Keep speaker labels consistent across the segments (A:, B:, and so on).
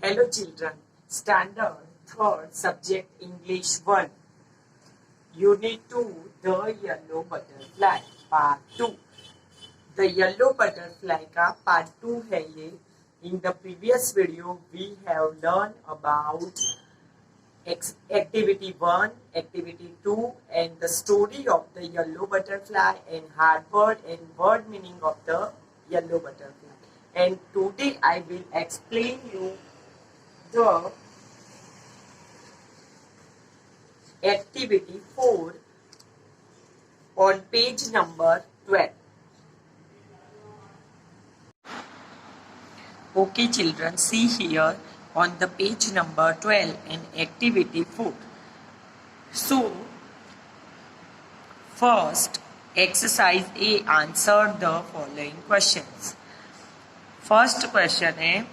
A: Hello children, Standard 3rd Subject English 1, Unit 2, The Yellow Butterfly, Part 2. The Yellow Butterfly का Part 2 है ये. In the previous video, we have learned about Activity 1, Activity 2 and the story of the yellow butterfly and hard word and word meaning of the yellow butterfly. And today I will explain you the Activity 4 on page number 12. Okay children, see here on the page number 12 in Activity 4. So, first exercise A, answer the following questions. First question है,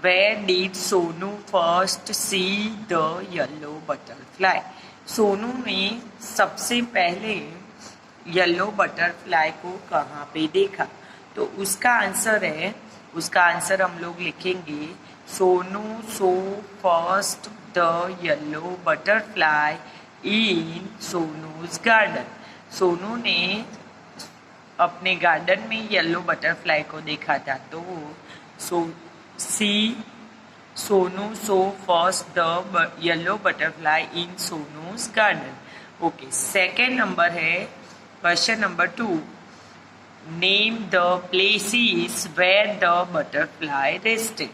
A: where did Sonu first see the yellow butterfly? Sonu ने सबसे पहले yellow butterfly को कहाँ पे देखा? तो उसका आंसर हम लोग लिखेंगे Sonu so first the yellow butterfly in Sonu's garden. Sonu ने अपने गार्डन में येलो बटरफ्लाई को देखा था. तो Sonu so first the yellow butterfly in Sonu's garden. Okay, second number है question number 2. Name the places where the butterfly rested.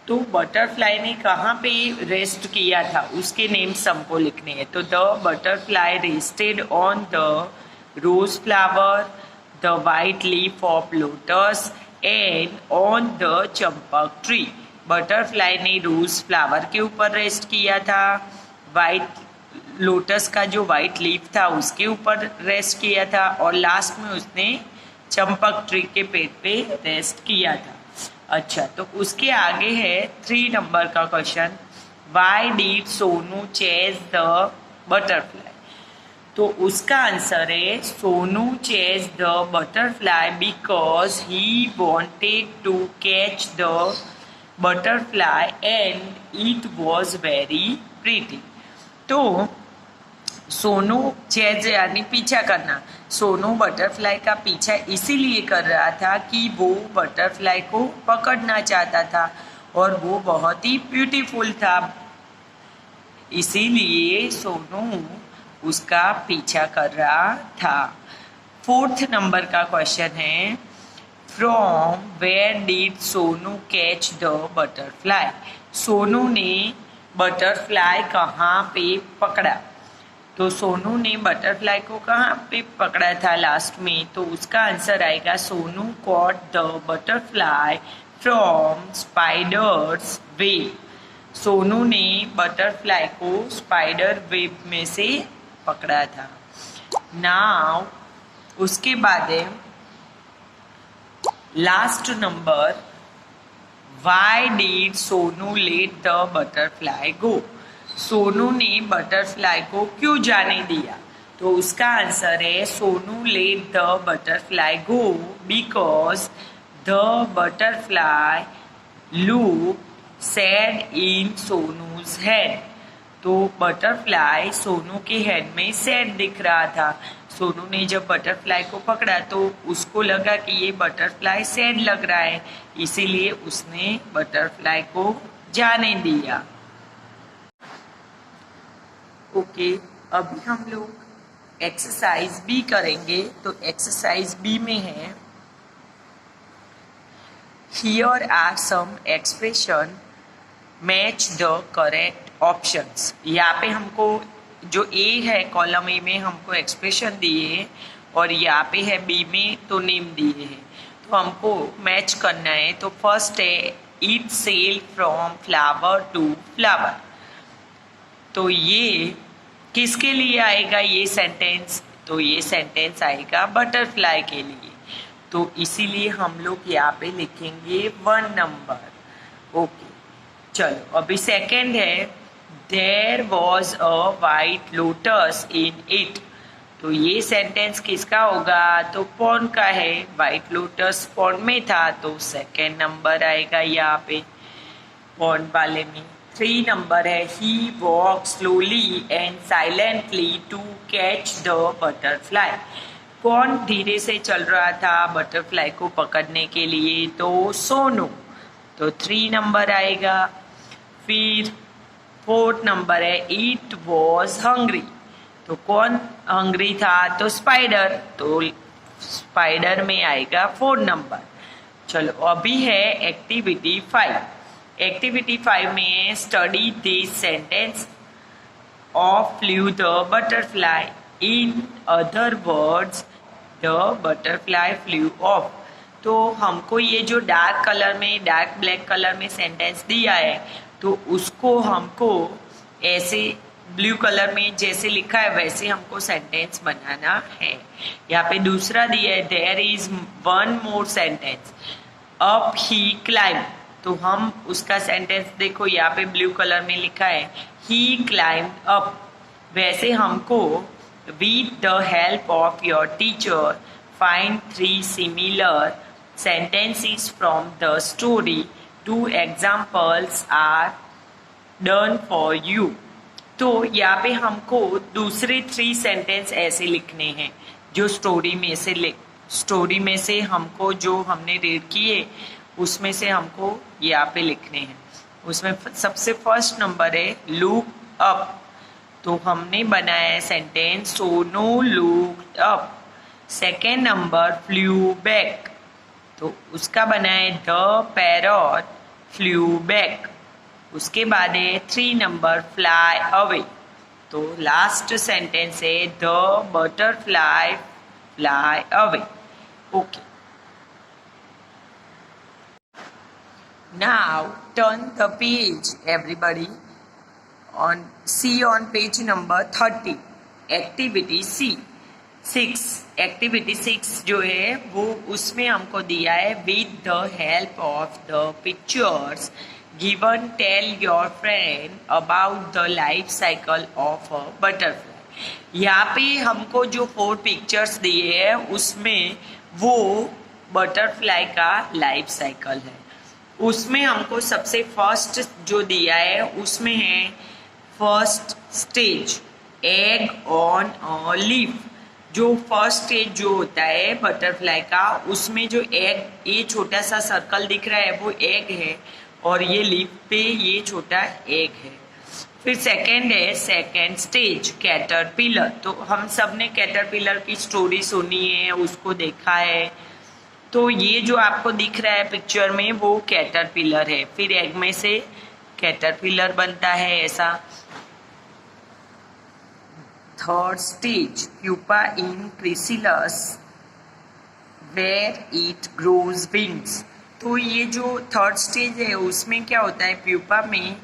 A: तो बटरफ्लाई ने कहाँ पे रेस्ट किया था उसके नेम्स हमको लिखने हैं. तो the butterfly rested on the rose flower, the white leaf of lotus and on the champak tree. Butterfly ने रोज फ्लावर के ऊपर रेस्ट किया था, वाइट लोटस का जो वाइट लीफ था उसके ऊपर रेस्ट किया था और लास्ट में उसने चंपक ट्री के पेड़ पे रेस्ट किया था. अच्छा, तो उसके आगे है 3 नंबर का question. Why did Sonu chase the butterfly. तो उसका आंसर है Sonu chase the butterfly because he wanted to catch the butterfly and it was very pretty. तो सोनू चेज यानी पीछा करना. सोनू बटरफ्लाई का पीछा इसीलिए कर रहा था कि वो बटरफ्लाई को पकड़ना चाहता था और वो बहुत ही ब्यूटीफुल था, इसीलिए सोनू उसका पीछा कर रहा था. 4th नंबर का क्वेश्चन है, from where did Sonu catch the butterfly. Sonu ने बटरफ्लाई कहाँ पे पकड़ा. तो सोनू ने बटरफ्लाई को कहाँ पे पकड़ा था लास्ट में. तो उसका आंसर आएगा Sonu caught the butterfly from spiders web. Sonu ने बटरफ्लाई को स्पाइडर वेब में से पकड़ा था. नाउ उसके बाद है last number, why did Sonu let the butterfly go. Sonu ने बटरफ्लाई को क्यों जाने दिया. तो उसका आंसर है Sonu let the butterfly go because the butterfly look sad in सोनूज head. तो बटरफ्लाई सोनू के हेड में सैड दिख रहा था. सोनू ने जब बटरफ्लाई को पकड़ा तो उसको लगा कि ये बटरफ्लाई सैड लग रहा है, इसीलिए उसने बटरफ्लाई को जाने दिया. ओके, अभी हम लोग एक्सरसाइज बी करेंगे. तो एक्सरसाइज बी में है, here are some expression match the correct options. यहाँ पे हमको जो ए है कॉलम ए में हमको एक्सप्रेशन दिए और यहाँ पे है बी में तो नेम दिए हैं. तो हमको मैच करना है. तो फर्स्ट है it sail from flower to flower. तो ये किसके लिए आएगा ये सेंटेंस. तो ये सेंटेंस आएगा बटरफ्लाई के लिए. तो इसीलिए हम लोग यहाँ पे लिखेंगे 1 नंबर. ओके, चलो अभी सेकंड है, there was a white lotus in it. तो ये सेंटेंस किसका होगा. तो पॉन्ड का है. वाइट लोटस पॉन्ड में था तो 2nd नंबर आएगा यहाँ पे. पॉन्ड वाले में। 3 नंबर है he walk slowly and silently to catch the butterfly. कौन धीरे से चल रहा था बटरफ्लाई को पकड़ने के लिए? तो सोनू, तो 3 नंबर आएगा। फिर 4 नंबर है इट वॉज हंग्री, तो कौन हंग्री था? तो स्पाइडर, तो स्पाइडर में आएगा 4 नंबर। चलो अभी है एक्टिविटी 5। एक्टिविटी 5 में study this sentence of flu the butterfly, in other words the butterfly flew off. तो हमको ये जो डार्क कलर में, डार्क ब्लैक कलर में सेंटेंस दिया है, तो उसको हमको ऐसे ब्लू कलर में जैसे लिखा है वैसे हमको सेंटेंस बनाना है। यहाँ पे दूसरा दिया है there is one more sentence up he climb, तो हम उसका सेंटेंस देखो यहाँ पे ब्लू कलर में लिखा है ही क्लाइम्ड अप। वैसे हमको with the help of your teacher find 3 similar sentences from the story. 2 examples are done for you. तो यहाँ पे हमको दूसरे 3 सेंटेंस ऐसे लिखने हैं जो स्टोरी में से हमको जो हमने रीड किए उसमें से हमको यहाँ पे लिखने हैं। उसमें सबसे फर्स्ट नंबर है लुक अप, तो हमने बनाया है sentence Sonu looked up. Second number flu back, तो उसका बना है द पैरट फ्लू बैक। उसके बाद है 3 नंबर फ्लाई अवे, तो लास्ट सेंटेंस है the butterfly fly away. Okay, now turn the page everybody on page number 30 activity 6। Activity 6 जो है वो उसमें हमको दिया है with the help of the pictures given tell your friend about the life cycle of a butterfly. यहाँ पे हमको जो 4 पिक्चर्स दिए हैं उसमें वो बटरफ्लाई का लाइफ साइकिल है। उसमें हमको सबसे फर्स्ट जो दिया है उसमें है first stage egg on a leaf. जो फर्स्ट स्टेज जो होता है बटरफ्लाई का उसमें जो एग, ये छोटा सा सर्कल दिख रहा है वो एग है और ये लीफ पे ये छोटा एग है। फिर सेकंड है सेकंड स्टेज कैटरपिलर, तो हम सब ने कैटरपिलर की स्टोरी सुनी है, उसको देखा है। तो ये जो आपको दिख रहा है पिक्चर में वो कैटरपिलर है। फिर एग में से कैटरपिलर बनता है ऐसा। Third stage pupa in chrysalis where it grows wings, तो ये जो थर्ड स्टेज है उसमें क्या होता है प्यूपा में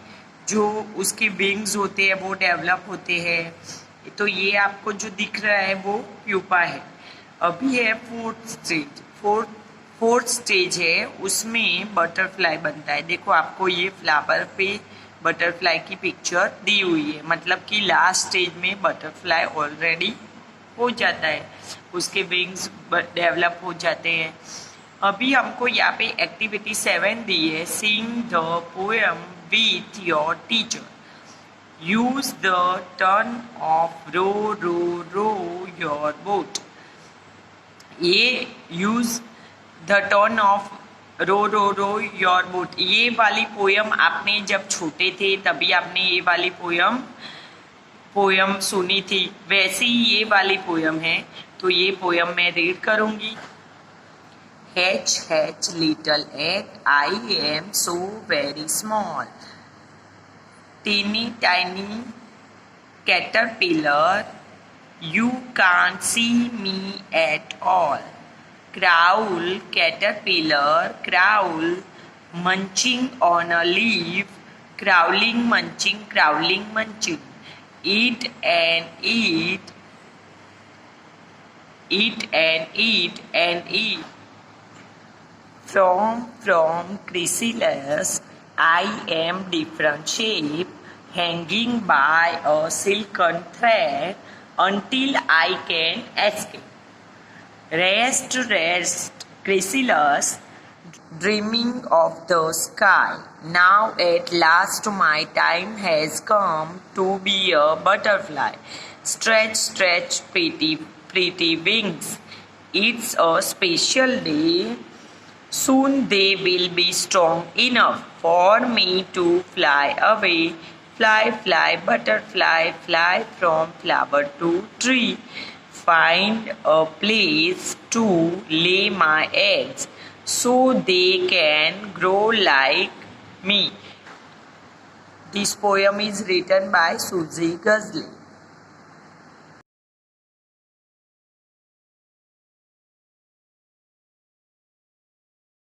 A: जो उसके विंग्स होते हैं वो डेवलप होते हैं। तो ये आपको जो दिख रहा है वो प्यूपा है। अभी है फोर्थ स्टेज। फोर्थ स्टेज है उसमें बटरफ्लाई बनता है। देखो आपको ये फ्लावर पे बटरफ्लाई की पिक्चर दी हुई है, मतलब कि लास्ट स्टेज में बटरफ्लाई ऑलरेडी हो जाता है, उसके विंग्स डेवलप हो जाते हैं। अभी हमको यहाँ पे एक्टिविटी 7 दी है sing the poem with your teacher, use the turn of row row row your boat. ये use the turn of row row row your boat, ये वाली पोयम आपने जब छोटे थे तभी आपने ये वाली पोयम सुनी थी, वैसी ये वाली पोयम है। तो ये पोयम मैं रीड करूंगी। Hatch hatch little egg I am so very small, teeny tiny caterpillar you can't see me at all, Crowl, caterpillar, crowl, munching on a leaf, crawling, munching, crawling, munching, eat and eat, eat and eat and eat. From chrysalis, I am different shape, hanging by a silken thread until I can escape. Rest, rest, chrysalis, dreaming of the sky. Now at last my time has come to be a butterfly. Stretch, stretch, pretty, pretty wings. It's a special day. Soon they will be strong enough for me to fly away. Fly, fly, butterfly, fly from flower to tree. Find a place to lay my eggs so they can grow like me. This poem is written by Suzy Ghazli.